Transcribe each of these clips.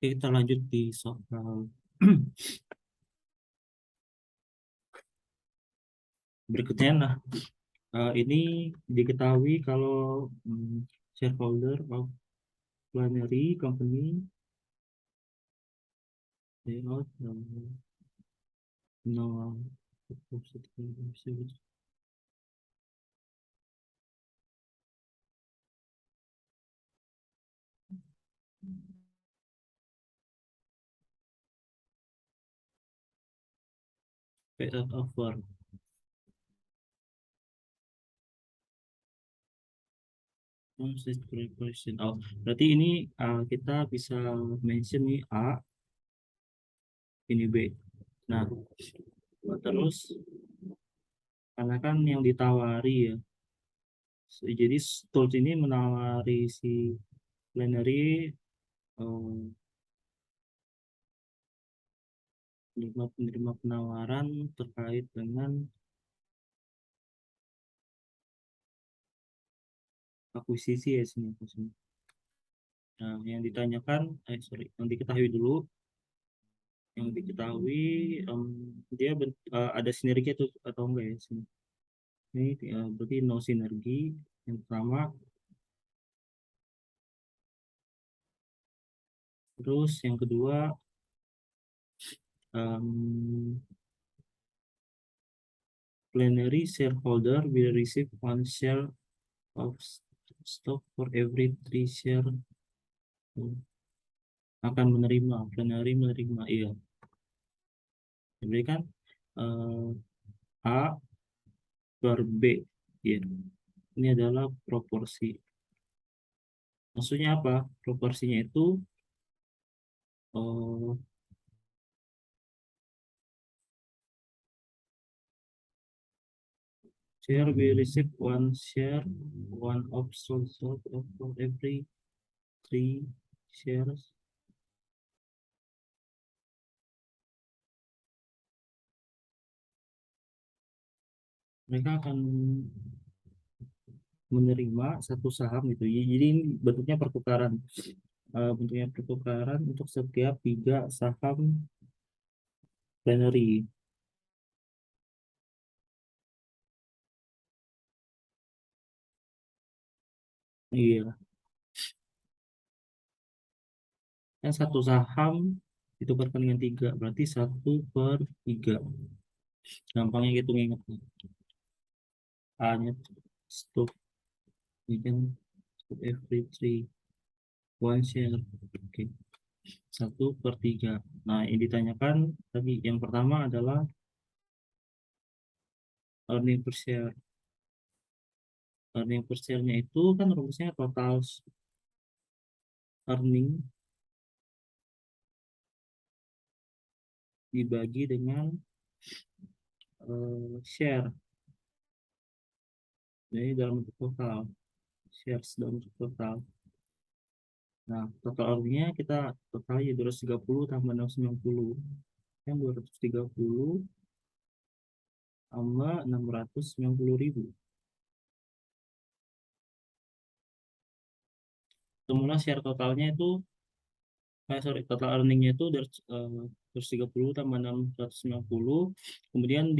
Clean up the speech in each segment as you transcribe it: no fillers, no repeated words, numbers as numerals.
Oke, kita lanjut di soal berikutnya. Nah, ini diketahui kalau shareholder of Plenary Company layout no pay out offer. Oh, berarti ini kita bisa mention nih A, ini B. Nah, terus karena kan yang ditawari ya, jadi Stolz ini menawari si Plenary penerima penawaran terkait dengan akuisisi ya sini. Nah, yang ditanyakan, yang diketahui dulu, yang diketahui dia ada sinergi atau enggak ya sini. Ini berarti no sinergi yang pertama. Terus yang kedua, um, plenary shareholder will receive one share of stock for every 3 share. Akan menerima, plenary menerima, iya. Jadi kan A per B, ya. Ini adalah proporsi. Maksudnya apa? Proporsinya itu uh, share we receive one share, one of stock for every 3 shares. Mereka akan menerima satu saham gitu. Jadi ini bentuknya pertukaran. Bentuknya pertukaran untuk setiap 3 saham plenary. Iya, yang satu saham ditukarkan dengan 3, berarti 1/3. Gampangnya gitu nginget. A-nya stock, ini kan stock every 3, one share. Oke, 1/3. Nah, yang ditanyakan tadi yang pertama adalah earning per share. Earning per share-nya itu kan rumusnya total earning dibagi dengan share. Jadi dalam bentuk total, shares dalam bentuk total. Nah, total earningnya kita total ya 230 tambah 690. Yang 230 tambah 690.000. Semula share totalnya itu, total earningnya itu 230 tambah 690. Kemudian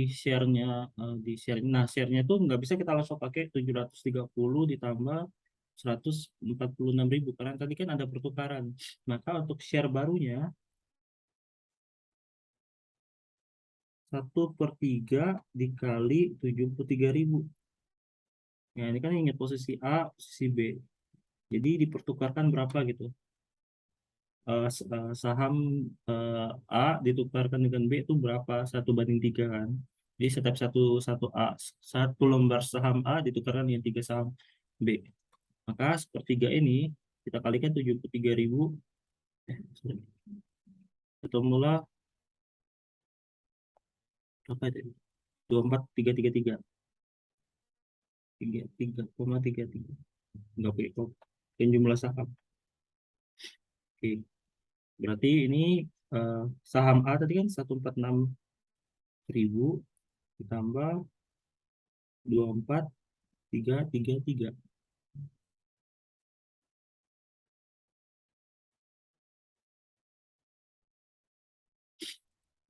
share-nya, di share, nah share-nya itu nggak bisa kita langsung pakai 730 ditambah 146.000 karena tadi kan ada pertukaran. Maka untuk share barunya 1/3 dikali 73.000. Nah, ini kan ingat posisi A, posisi B. Jadi dipertukarkan berapa gitu. Saham A ditukarkan dengan B itu berapa? 1/3 kan. Jadi setiap satu lembar saham A ditukarkan dengan 3 saham B. Maka sepertiga ini kita kalikan 73.000. Sorry. Ketemulah berapa itu? 24.333. 33,33. Enggak boleh kok. Dan jumlah saham. Oke. Berarti ini eh, saham A tadi kan 146.000 ditambah 24.333.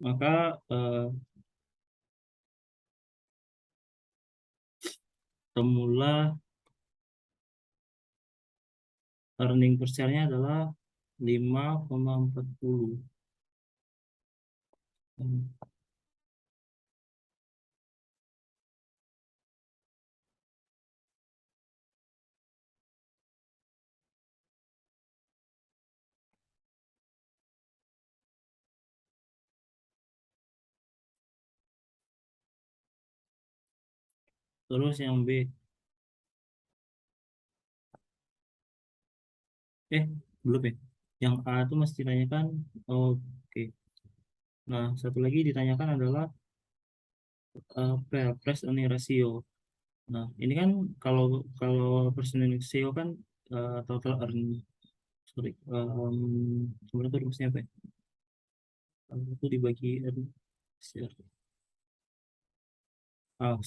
Maka temulah earning per share-nya adalah 5,40. Terus yang B, belum ya. Yang A itu mesti ditanyakan. Oke. Nah, satu lagi ditanyakan adalah price earning ratio. Nah, ini kan kalau kalau price earning ratio kan total earning. Sorry, sebenarnya itu rumusnya apa ya? Itu dibagi share,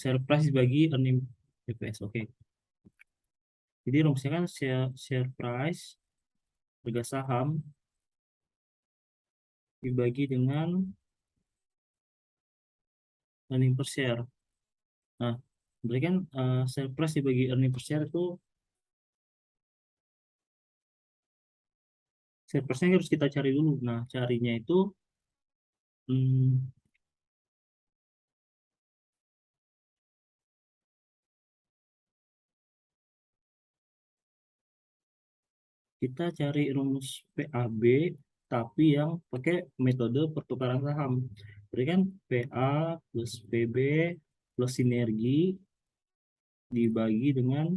share price dibagi earning EPS. Oke. Jadi rumusnya kan share price, harga saham dibagi dengan earning per share. Nah, berarti kan share price dibagi earning per share itu share price harus kita cari dulu. Nah, carinya itu hmm, kita cari rumus PAB tapi yang pakai metode pertukaran saham. Berarti kan PA plus PB plus sinergi dibagi dengan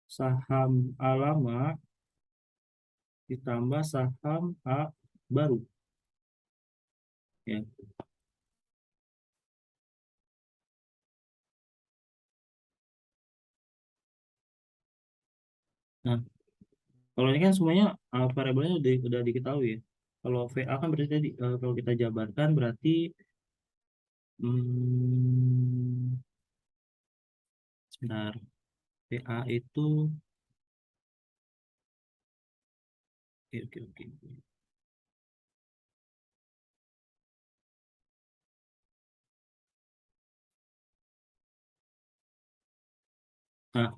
saham A lama ditambah saham A baru. Ya. Nah, kalau ini kan semuanya variabelnya udah diketahui ya. Kalau VA kan berarti kalau kita jabarkan berarti hmm, sebentar. VA itu oke oke oke. Nah,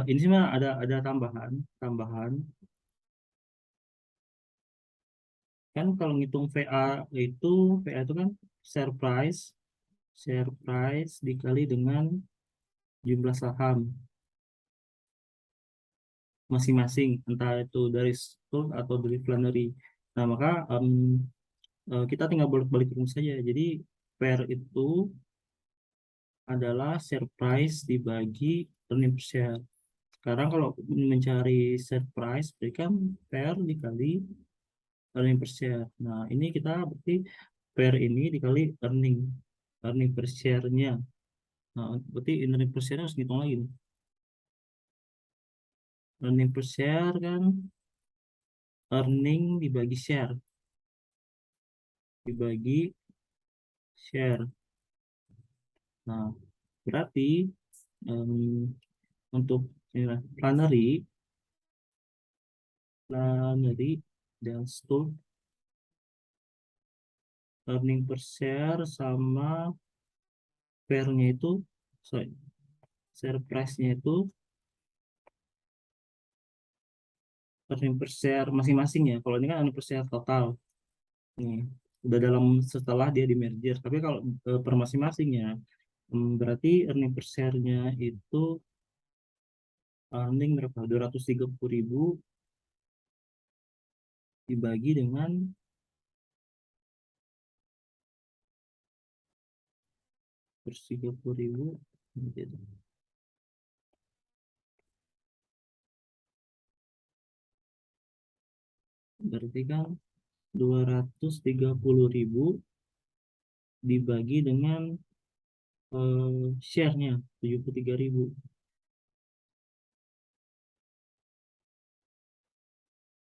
ini sih mah ada tambahan tambahan kan kalau ngitung itu VA itu kan share price share price dikali dengan jumlah saham masing-masing entah itu dari stock atau dari plenary. Nah, maka kita tinggal balik-balik rumus saja. Jadi pair itu adalah share price dibagi earning per share. Sekarang kalau mencari share price, berarti kan pair dikali earning per share. Nah, ini kita berarti pair ini dikali earning earning per share-nya. Nah, berarti earning per share harus ngitung lagi nih. Earning per share kan earning dibagi share dibagi share. Nah, berarti em, untuk inilah, plenary dan stock earning per share sama pair-nya itu, sorry, share price-nya itu earning per share masing-masing ya. Kalau ini kan earning per share total. Nih, udah dalam setelah dia di merger. Tapi kalau per masing-masingnya, berarti earning per share-nya itu earning berapa? 230.000 dibagi dengan 230.000. Gitu. Berarti kan 230.000 dibagi dengan share-nya 73.000.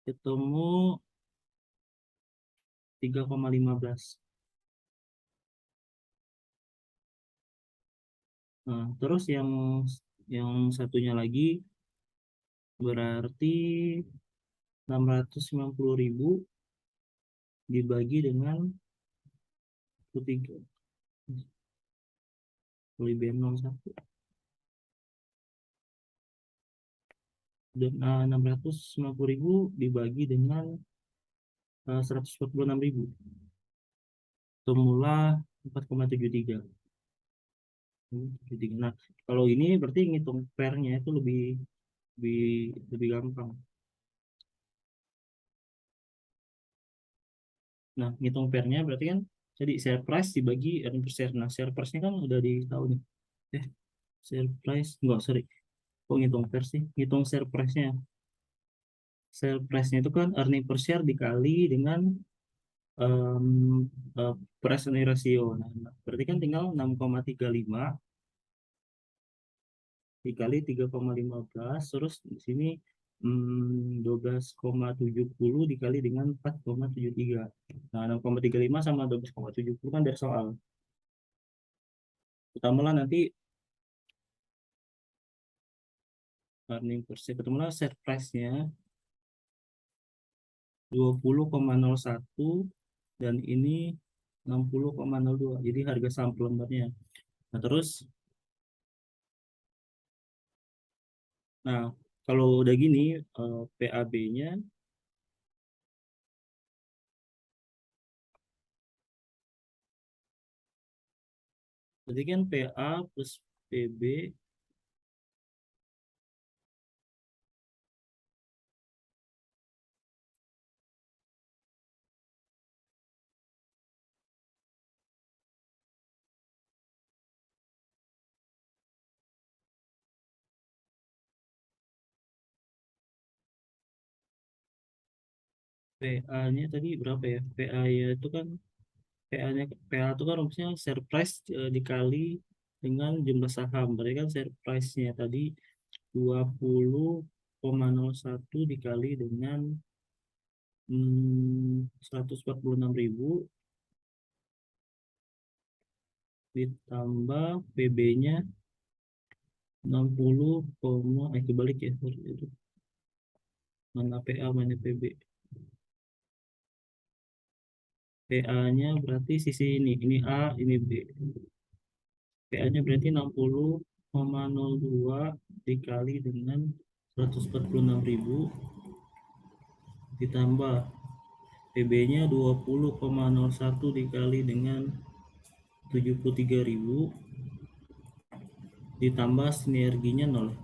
Ketemu 3,15. Nah, terus yang satunya lagi berarti 690.000 dibagi dengan 73 kali B01 dan 650.000 dibagi dengan 146.000 semula 4,73. Nah, kalau ini berarti ngitung pairnya itu lebih lebih gampang. Nah, ngitung pairnya berarti kan jadi share price dibagi earning per share. Nah, share price-nya kan udah ditahu nih. Eh, share price enggak, sorry. Kok ngitung pair sih? Ngitung share price-nya. Share price-nya itu kan earning per share dikali dengan em, price earning ratio. Nah, berarti kan tinggal 6,35 dikali 3,15 terus di sini 12,70 dikali dengan 4,73. Nah, 6,35 sama 12,70 kan dari soal. Ketemulah nanti earning per share, ketemulah share price-nya 20,01 dan ini 60,02. Jadi harga saham per lembarnya. Nah, terus nah kalau udah gini PAB-nya berarti kan PA plus PB PA-nya tadi berapa ya? PA-nya itu kan PA-nya PA itu kan rumusnya share price dikali dengan jumlah saham. Berarti kan share price-nya tadi 20,01 dikali dengan 146.000 ditambah PB-nya 60, kebalik ya. Sorry, itu mana PA mana PB. PA-nya berarti sisi ini A, ini B. PA-nya berarti 60,02 dikali dengan 146.000 ditambah PB-nya 20,01 dikali dengan 73.000 ditambah sinerginya 0.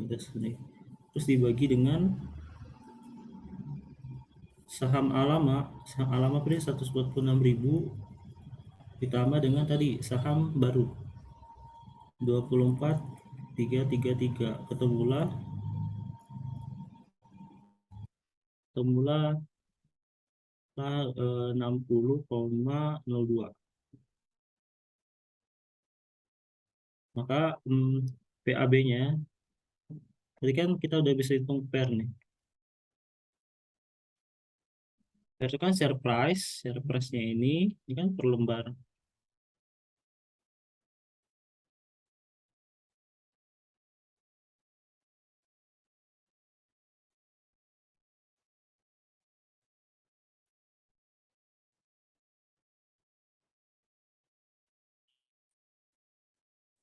Terus dibagi dengan saham alama berarti 146.000 ditambah dengan tadi saham baru 24.333 ketemulah 60,02. Maka PAB-nya tadi kan kita udah bisa hitung pair nih. Pair itu kan share price-nya ini kan per lembar.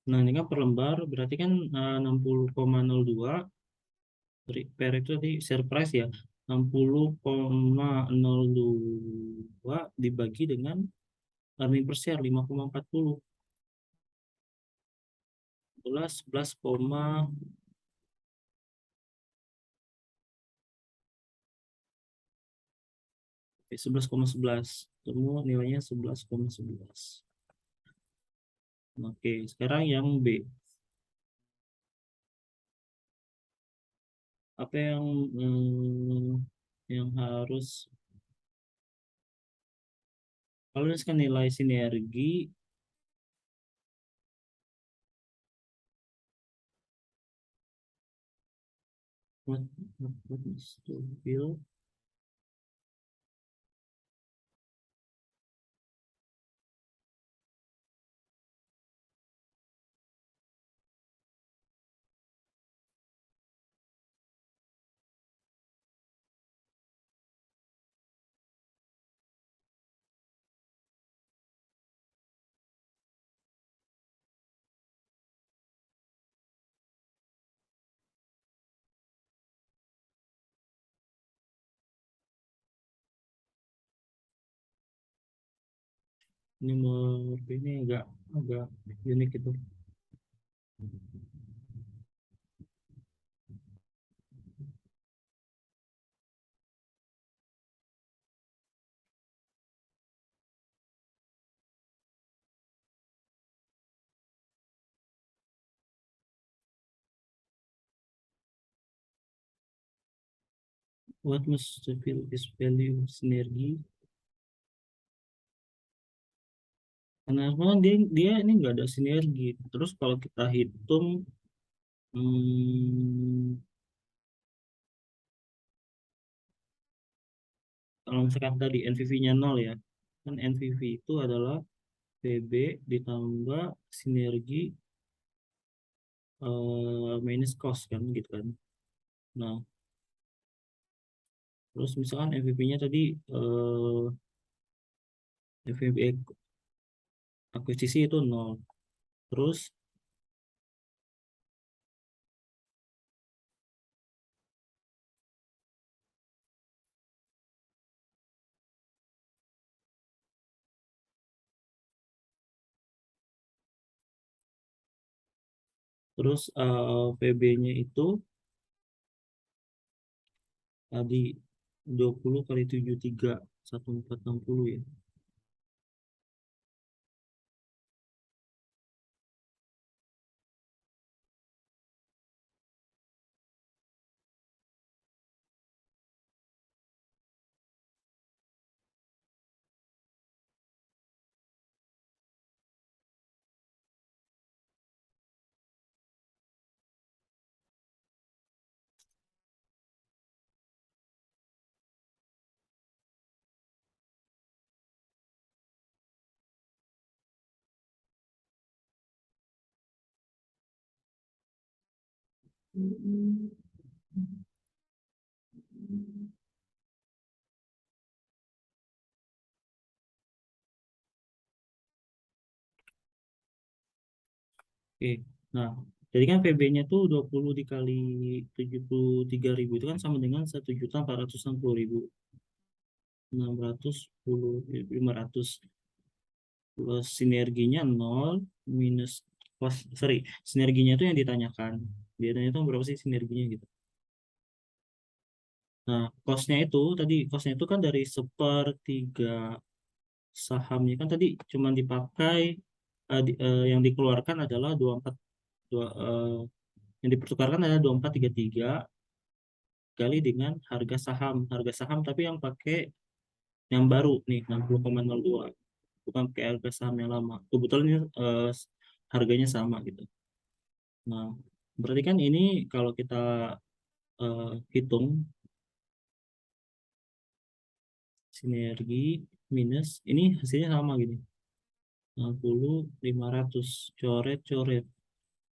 Nah, ini kan per lembar berarti kan 60,02 pair itu tadi share price ya 60,02 dibagi dengan earning per share 5,40 plus 11,11 semua nilainya 11,11. Oke, sekarang yang B. Apa yang harus kalau misalkan nilai sinergi what, what is to build Nomor B ini agak agak unik itu. What must feel is value sinergi. Kenapa dia dia ini nggak ada sinergi. Terus kalau kita hitung, hmm, kalau misalkan tadi NPV-nya 0 ya, kan NPV itu adalah PB ditambah sinergi minus cost kan gitu kan. Nah, terus misalkan NPV-nya tadi NPV akuisisi itu 0. Terus PB-nya itu tadi 20 kali 73 1460 ya. Oke. Nah, jadi kan PB-nya tuh 20 dikali 73.000 itu kan sama dengan 1.460.000. 610, 500 plus sinerginya 0 minus cost, sorry, sinerginya itu yang ditanyakan. Dia tanya itu berapa sih sinerginya gitu. Nah, costnya itu kan dari sepertiga sahamnya kan tadi cuma dipakai, yang dikeluarkan adalah 24, yang dipertukarkan adalah 2433 kali dengan harga saham tapi yang pakai yang baru nih 60,02, bukan pakai harga saham yang lama. Kebetulan ini harganya sama gitu. Nah, berarti kan ini kalau kita hitung sinergi minus ini hasilnya sama gini. 60, 500 coret-coret.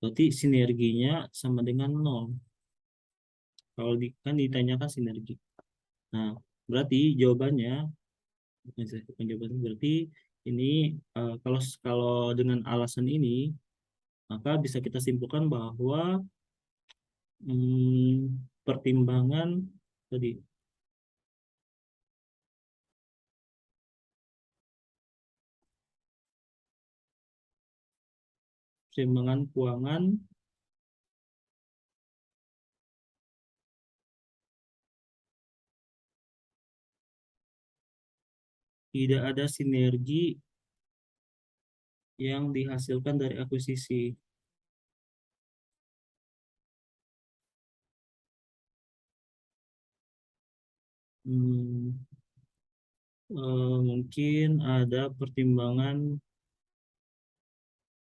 Berarti sinerginya sama dengan 0. Kalau kan ditanyakan sinergi. Nah, berarti jawabannya, bukan jawabannya, berarti ini kalau kalau dengan alasan ini, maka bisa kita simpulkan bahwa pertimbangan tadi, pertimbangan keuangan tidak ada sinergi yang dihasilkan dari akuisisi. Hmm, Mungkin ada pertimbangan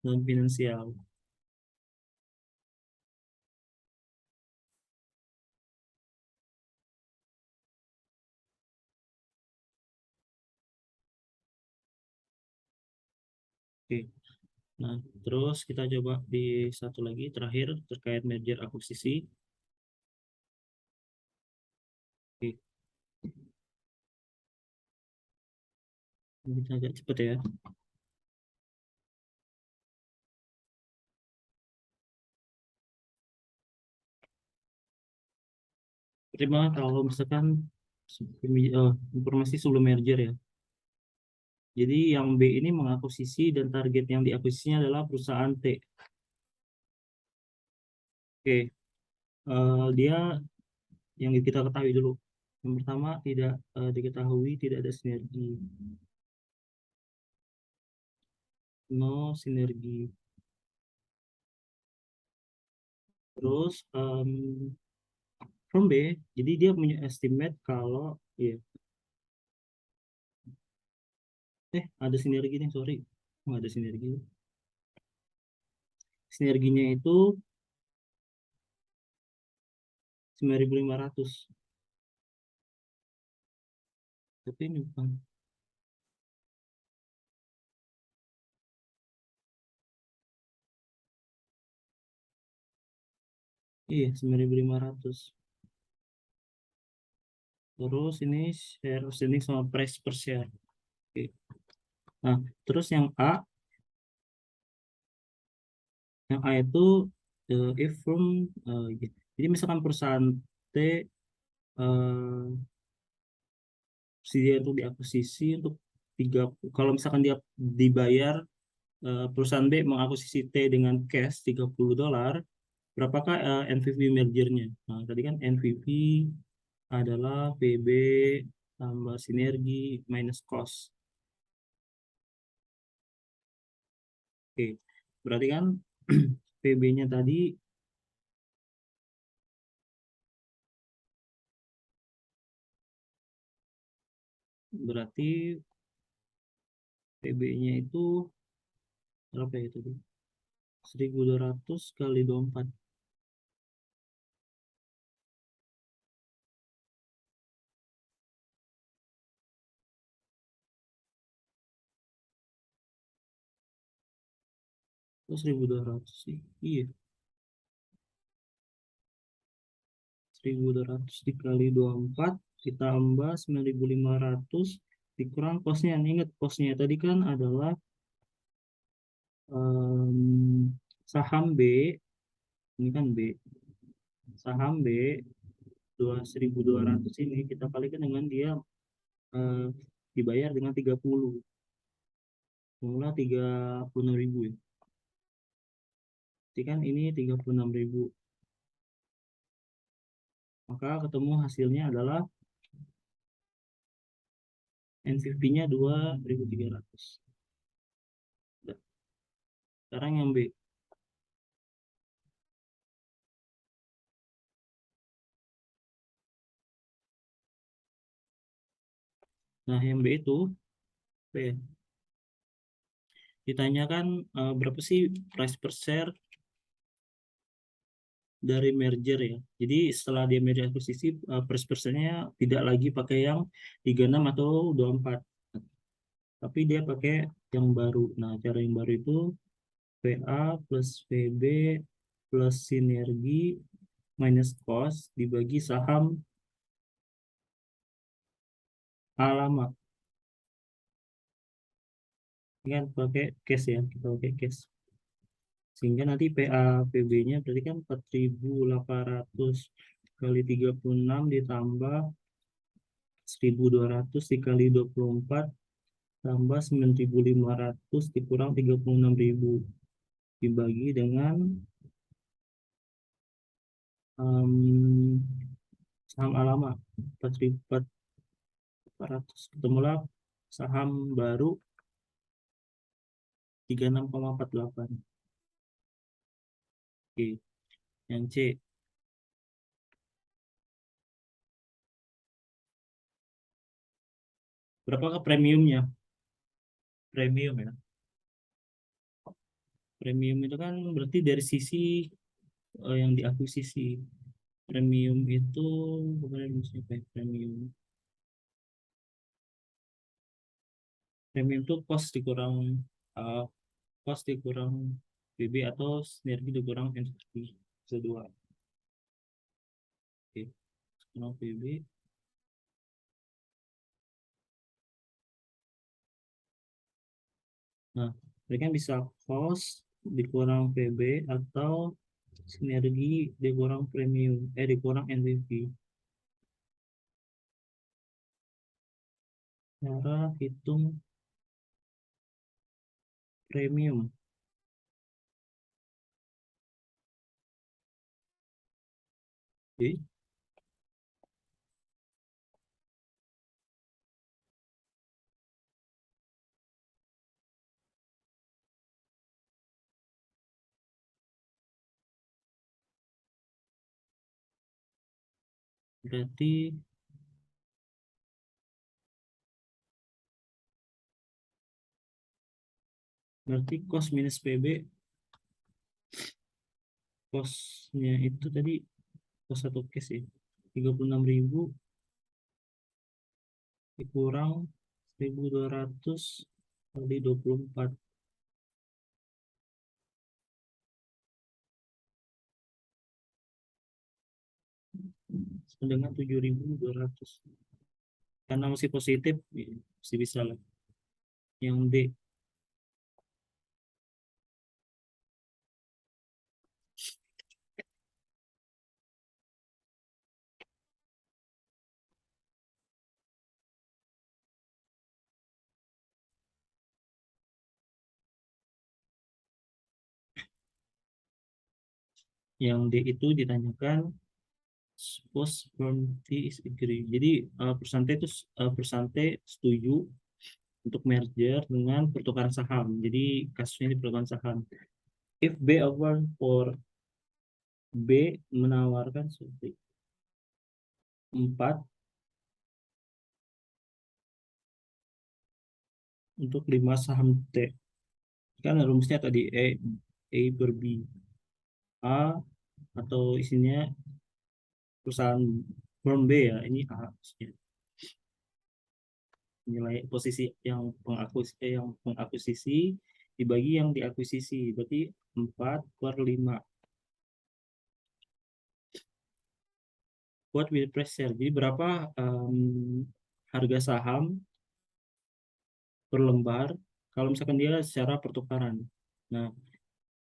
non finansial. Oke. Nah, terus kita coba di satu lagi terakhir terkait merger akuisisi. Oke, ini agak cepet ya. Pertimbangan kalau misalkan informasi sebelum merger ya. Jadi yang B ini mengakuisisi dan target yang diakuisisinya adalah perusahaan T. Oke, dia yang kita ketahui dulu. Yang pertama, tidak diketahui tidak ada sinergi. No sinergi. Terus from B, jadi dia punya estimate kalau ya ada sinergi nih, sorry. Nggak ada sinergi. Sinerginya itu 9.500. Tapi ini bukan. Iya, 9.500. Terus ini share outstanding sama price per share. Oke. Nah, terus yang A itu if from jadi misalkan perusahaan T sedia untuk diakuisisi untuk tiga, kalau misalkan dia dibayar, perusahaan B mengakuisisi T dengan cash $30, berapakah NPV mergernya? Nah, tadi kan NPV adalah PB tambah sinergi minus cost. Oke, berarti kan PB-nya tadi berarti PB-nya itu berapa ya tadi? 1.200 kali 24. Oh, 1.200 sih. Iya, 1.200 dikali 24 ditambah 9.500 dikurang kosnya. Ingat kosnya tadi kan adalah saham B, ini kan B. Saham B 1.200 ini kita kalikan dengan dia eh, dibayar dengan 30. Mula 36.000 ya. Jadi kan ini 36.000. Maka ketemu hasilnya adalah NPV-nya 2.300. Sekarang yang B. Nah, yang B itu B. Ditanyakan berapa sih price per share dari merger ya. Jadi setelah dia merger akuisisi, price per share-nya tidak lagi pakai yang 36 atau 24. Tapi dia pakai yang baru. Nah, cara yang baru itu PA plus PB plus sinergi minus cost dibagi saham A lama. Ini kan pakai cash ya, kita pakai cash. Sehingga nanti PA PB-nya berarti kan 4.800 kali 36 ditambah 1.200 dikali 24 tambah 9.500 dikurang 36.000 dibagi dengan saham alama 4.400, ketemulah saham baru 36,48. Oke, yang C berapakah premiumnya? Premium ya. Premium itu kan berarti dari sisi yang diakuisisi. Premium itu bukan maksudnya apa ya? Premium itu uh, cost dikurang BB atau sinergi dikurang NPV kedua. Oke, kurang BB. Nah, ini kan bisa cost dikurang PB atau sinergi dikurang premium, dikurang NPV. Cara hitung premium. Oke. Berarti cost minus PB, costnya itu tadi cost satu case ya 36.000 dikurang 1.200 kali 24 dengan 7.200, karena masih positif ya, masih bisa lah. Yang D, itu ditanyakan suppose Bronte is agree. Jadi Persante itu Persante setuju untuk merger dengan pertukaran saham. Jadi kasusnya di pertukaran saham. If B offer for B menawarkan seperti 4 untuk 5 saham T. Kan rumusnya tadi A per B. A atau isinya perusahaan firm B ya, ini A maksudnya. Nilai posisi yang pengakuisisi dibagi yang diakuisisi, berarti 4/5. Buat with pressure, jadi berapa harga saham per lembar kalau misalkan dia secara pertukaran. Nah,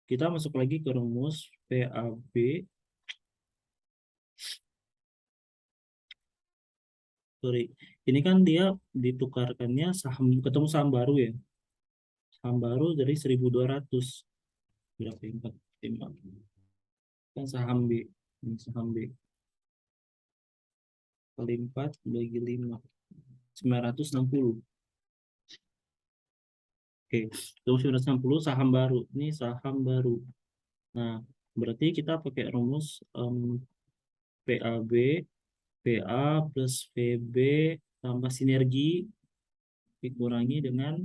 kita masuk lagi ke rumus PAB. Sorry, ini kan dia ditukarkannya saham, ketemu saham baru ya. Saham baru dari 1.200. Berapa ya? 45. Kan saham B. Ini saham B. Kali 4 bagi 5. 960. Oke, terus 960 saham baru. Ini saham baru. Nah, berarti kita pakai rumus PAB, PA plus PB tambah sinergi dikurangi dengan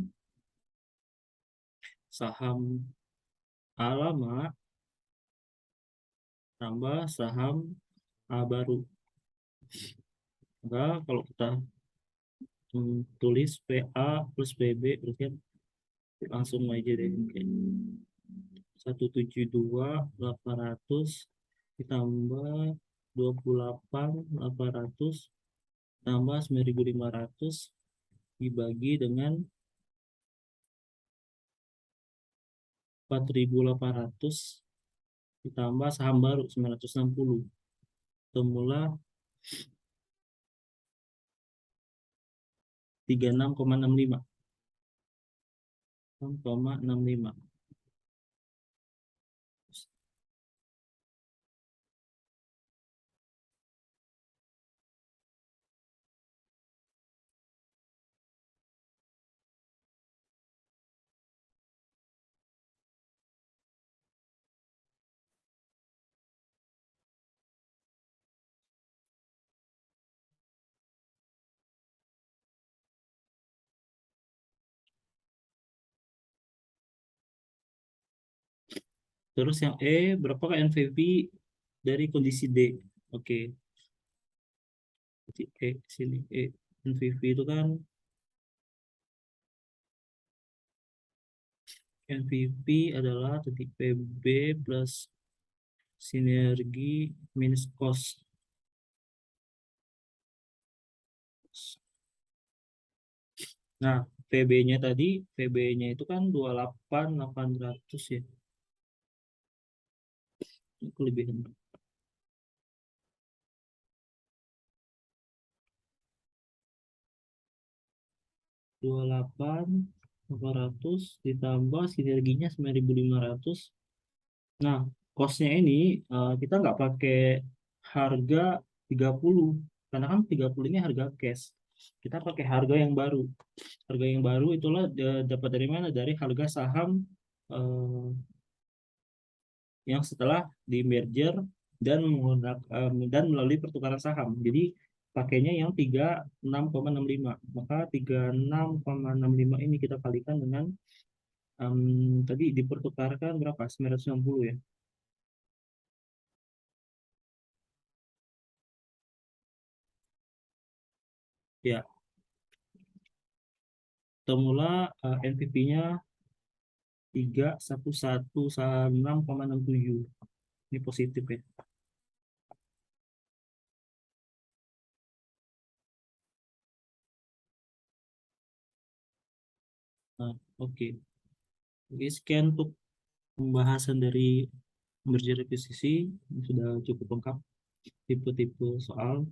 saham A lama tambah saham A baru. Maka kalau kita tulis PA plus PB berarti kan langsung aja deh. 172.800 ditambah 28.800 tambah 9.500 dibagi dengan 4.800 ditambah saham baru 960, semula 36,65. Terus yang E, berapakah NPV dari kondisi D? Oke, jadi sini NPV itu kan NPV adalah titik PB plus sinergi minus cost. Nah, PB-nya tadi, PB-nya itu kan 28.800 ya. Ini kelebihan. 28 800 ditambah sinerginya 9.500. Nah, costnya ini kita nggak pakai harga 30, karena kan 30 ini harga cash. Kita pakai harga yang baru. Harga yang baru itulah dapat dari mana? Dari harga saham eh, yang setelah di merger dan menggunakan dan melalui pertukaran saham. Jadi pakainya yang 36,65. Maka 36,65 ini kita kalikan dengan tadi dipertukarkan berapa? 960 ya. Ya, semula NPV-nya 3116,67. Ini positif ya. Nah, oke. Oke, sekian untuk pembahasan dari merger akuisisi. Sudah cukup lengkap tipe-tipe soal.